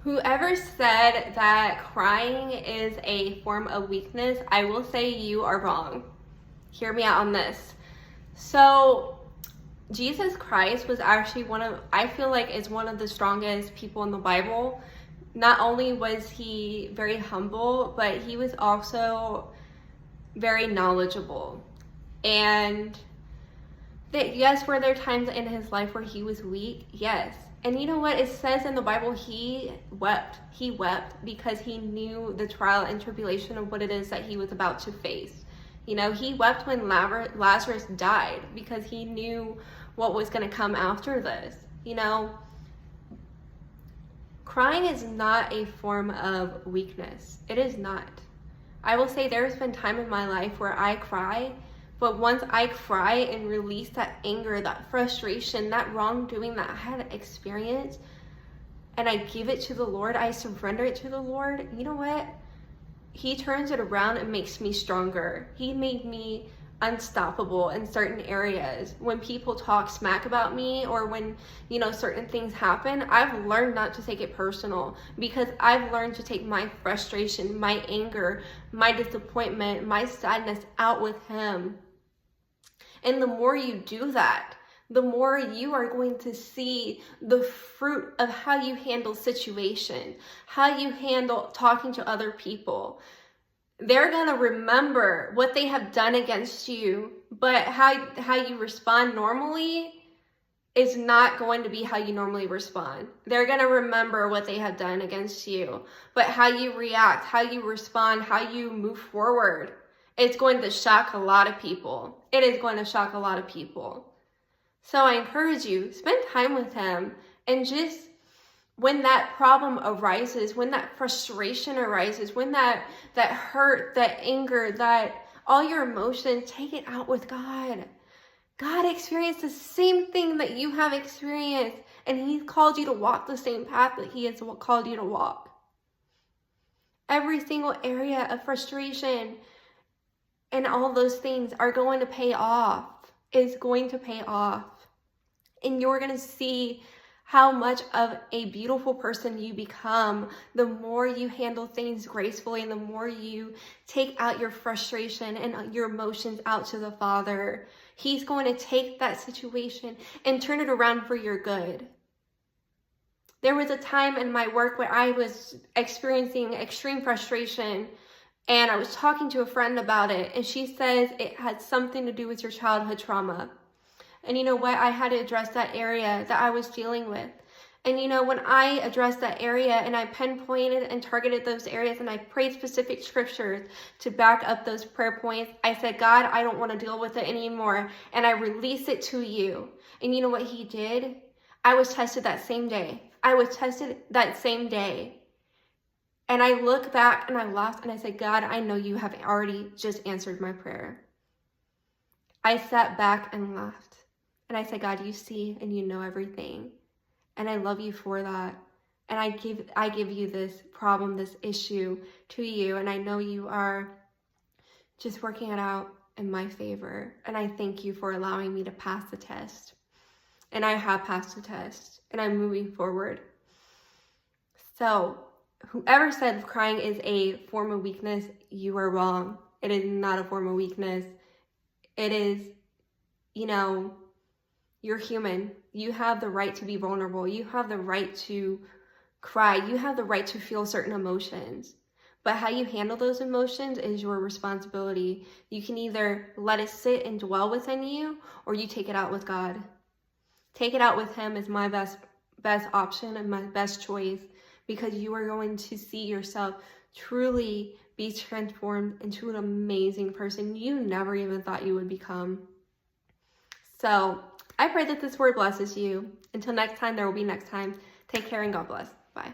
Whoever said that crying is a form of weakness, I will say you are wrong. Hear me out on this. So, Jesus Christ was actually I feel like is one of the strongest people in the Bible. Not only was he very humble, but he was also very knowledgeable. And that, yes, were there times in his life where he was weak? Yes. And you know what? It says in the Bible, he wept. He wept because he knew the trial and tribulation of what it is that he was about to face. You know, he wept when Lazarus died because he knew what was going to come after this. You know, crying is not a form of weakness. It is not. I will say there's been time in my life where I cry, but once I cry and release that anger, that frustration, that wrongdoing that I had experienced, and I give it to the Lord, I surrender it to the Lord, you know what? He turns it around and makes me stronger. He made me unstoppable in certain areas. When people talk smack about me or when, you know, certain things happen, I've learned not to take it personal because I've learned to take my frustration, my anger, my disappointment, my sadness out with him. And the more you do that, the more you are going to see the fruit of how you handle situation, how you handle talking to other people. They're going to remember what they have done against you, but how you respond normally is not going to be how you normally respond. They're going to remember what they have done against you, but how you react, how you respond, how you move forward, it's going to shock a lot of people. It is going to shock a lot of people. So I encourage you, spend time with him, and just when that problem arises, when that frustration arises, when that hurt, that anger, that all your emotions, take it out with God. God experienced the same thing that you have experienced, and he's called you to walk the same path that he has called you to walk. Every single area of frustration and all those things are going to pay off. It's going to pay off. And you're going to see how much of a beautiful person you become the more you handle things gracefully and the more you take out your frustration and your emotions out to the Father. He's going to take that situation and turn it around for your good. There was a time in my work where I was experiencing extreme frustration, and I was talking to a friend about it, and she says it had something to do with your childhood trauma. And you know what? I had to address that area that I was dealing with. And you know, when I addressed that area and I pinpointed and targeted those areas and I prayed specific scriptures to back up those prayer points, I said, God, I don't want to deal with it anymore. And I release it to you. And you know what he did? I was tested that same day. I was tested that same day. And I look back and I laughed and I said, God, I know you have already just answered my prayer. I sat back and laughed. And I said, God, you see and you know everything. And I love you for that. And I give you this problem, this issue to you. And I know you are just working it out in my favor. And I thank you for allowing me to pass the test. And I have passed the test. And I'm moving forward. So whoever said crying is a form of weakness, you are wrong. It is not a form of weakness. It is, you know, you're human. You have the right to be vulnerable. You have the right to cry. You have the right to feel certain emotions. But how you handle those emotions is your responsibility. You can either let it sit and dwell within you, or you take it out with God. Take it out with him is my best option and my best choice, because you are going to see yourself truly be transformed into an amazing person you never even thought you would become. So I pray that this word blesses you. Until next time, there will be next time. Take care and God bless. Bye.